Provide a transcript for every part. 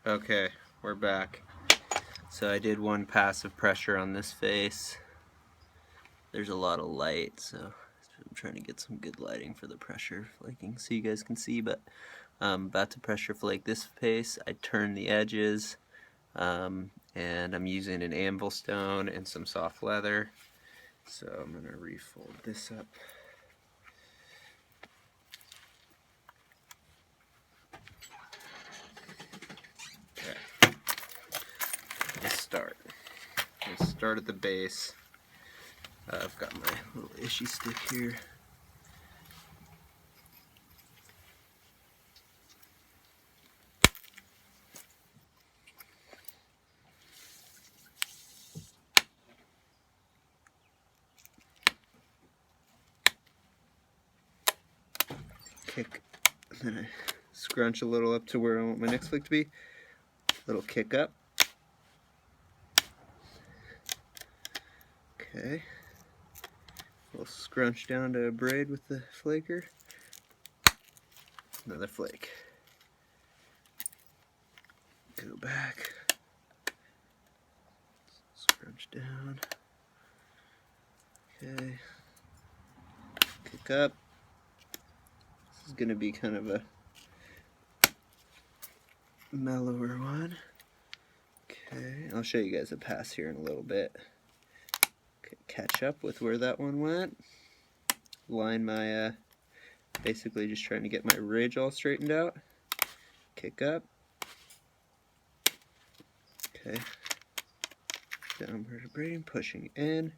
Okay, we're back. So I did one pass of pressure on this face. There's a lot of light, so I'm trying to get some good lighting for the pressure flaking so you guys can see, but I'm about to pressure flake this face. I turn the edges, and I'm using an anvil stone and some soft leather. So I'm going to refold this up. Okay. Let's start. Let's start at the base. I've got my little Ishi stick here. Kick, and then I scrunch a little up to where I want my next flick to be. Little kick up. Okay. A little scrunch down to a braid with the flaker. Another flake. Go back. Scrunch down. Okay. Kick up. This is going to be kind of a mellower one. Okay, I'll show you guys a pass here in a little bit. Okay, catch up with where that one went. Line my, basically just trying to get my ridge all straightened out. Kick up. Okay. Downward braiding, pushing in.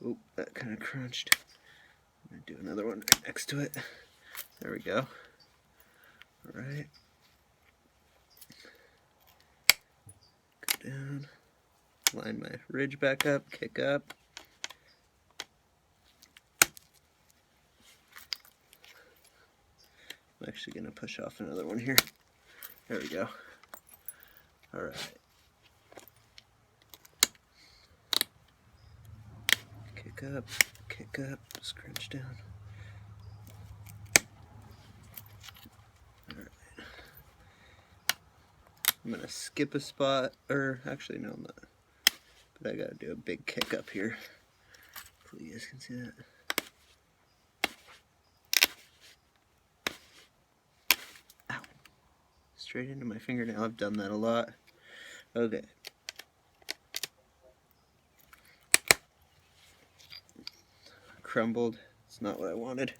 Oop, that kind of crunched. I'm going to do another one right next to it. There we go. Alright. Go down. Line my ridge back up, kick up. I'm actually going to push off another one here. There we go. Alright. Kick up, scrunch down. Alright. I'm going to skip a spot, or actually no I'm not. But I got to do a big kick up here. Hopefully you guys can see that. Ow. Straight into my fingernail. I've done that a lot. Okay. Crumbled. It's not what I wanted.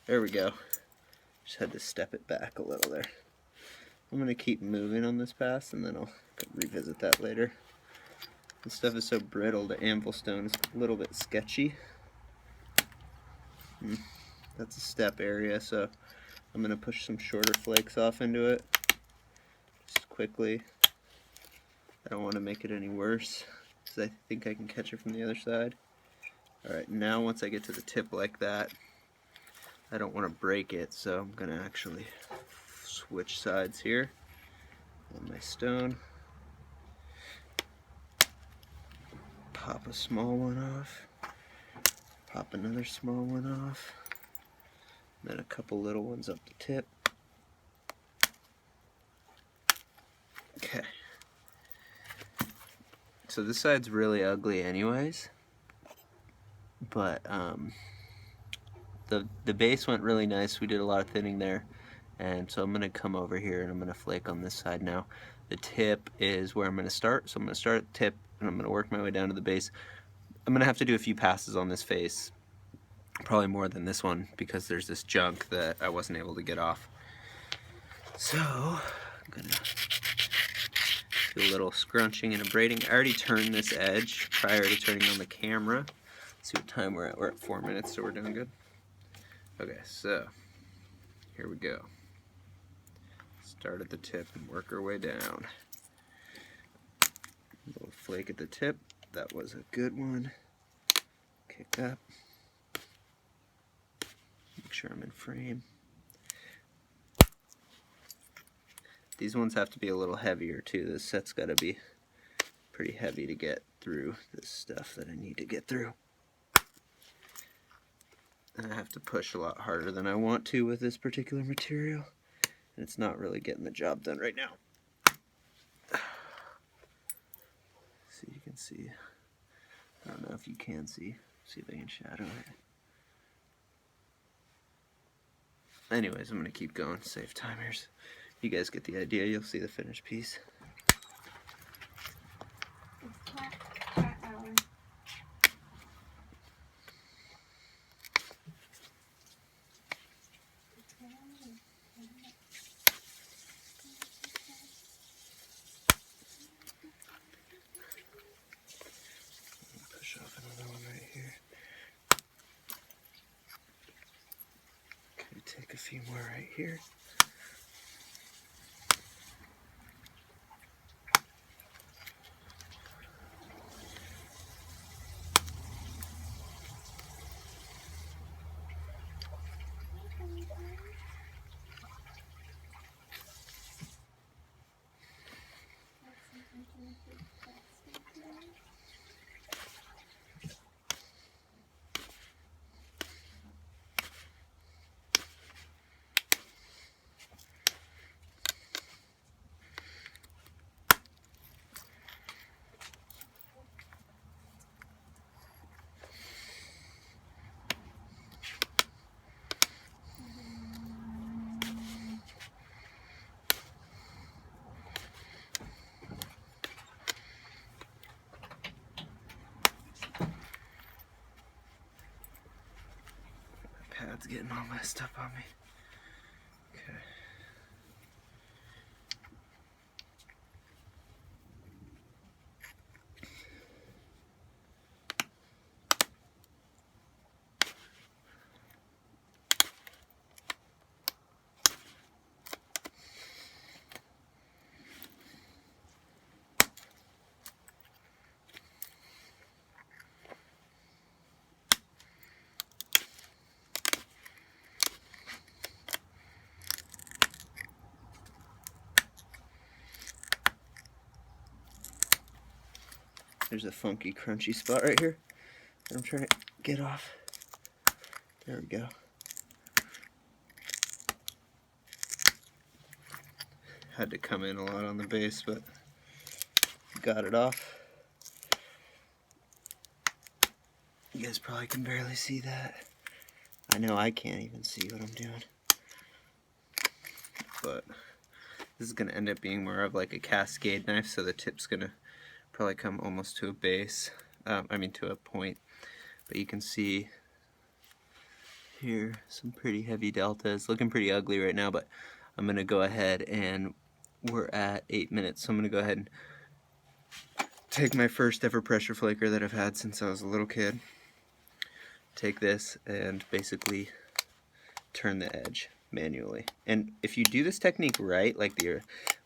There we go. Just had to step it back a little there. I'm going to keep moving on this pass and then I'll revisit that later. This stuff is so brittle, the anvil stone is a little bit sketchy. That's a step area, so I'm going to push some shorter flakes off into it. Just quickly. I don't want to make it any worse, because I think I can catch it from the other side. Alright, now once I get to the tip like that, I don't want to break it, so I'm going to actually switch sides here on my stone. Pop a small one off. Pop another small one off. Then a couple little ones up the tip. Okay. So this side's really ugly anyways, but the base went really nice. We did a lot of thinning there, and so I'm going to come over here and I'm going to flake on this side now. The tip is where I'm going to start, so I'm going to start at the tip and I'm going to work my way down to the base. I'm going to have to do a few passes on this face, probably more than this one, because there's this junk that I wasn't able to get off. So I'm going to do a little scrunching and a braiding. I already turned this edge prior to turning on the camera. Let's see what time we're at. We're at 4 minutes, so we're doing good. Okay, so here we go. Start at the tip and work our way down. A little flake at the tip. That was a good one. Kick up. Make sure I'm in frame. These ones have to be a little heavier too. This set's got to be pretty heavy to get through this stuff that I need to get through. And I have to push a lot harder than I want to with this particular material. And it's not really getting the job done right now. See, you can see. I don't know if you can see. See if I can shadow it. Anyways, I'm going to keep going, save timers. You guys get the idea, you'll see the finished piece. Push off another one right here. Okay, take a few more right here. Pad's getting all messed up on me. Okay. There's a funky, crunchy spot right here that I'm trying to get off. There we go. Had to come in a lot on the base, but got it off. You guys probably can barely see that. I know I can't even see what I'm doing. But this is going to end up being more of like a cascade knife, so the tip's going to probably come almost to a base, to a point. But you can see here some pretty heavy deltas. Looking pretty ugly right now, but I'm going to go ahead, and we're at 8 minutes, so I'm going to go ahead and take my first ever pressure flaker that I've had since I was a little kid. Take this and basically turn the edge manually. And if you do this technique right, like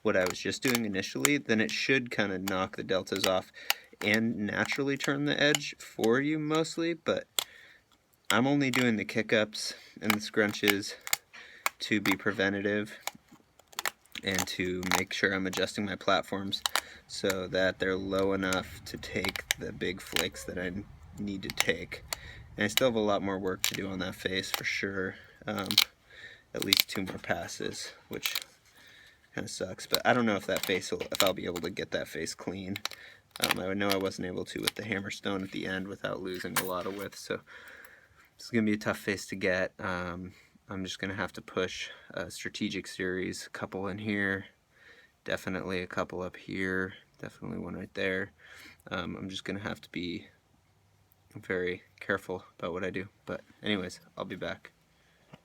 what I was just doing initially, then it should kind of knock the deltas off and naturally turn the edge for you mostly, but I'm only doing the kick-ups and the scrunches to be preventative and to make sure I'm adjusting my platforms so that they're low enough to take the big flakes that I need to take. And I still have a lot more work to do on that face for sure. At least 2 more passes, which kind of sucks. But I don't know if if I'll be able to get that face clean. I know I wasn't able to with the hammerstone at the end without losing a lot of width, so it's gonna be a tough face to get. I'm just gonna have to push a strategic series, a couple in here, definitely a couple up here, definitely one right there. I'm just gonna have to be very careful about what I do. But anyways, I'll be back.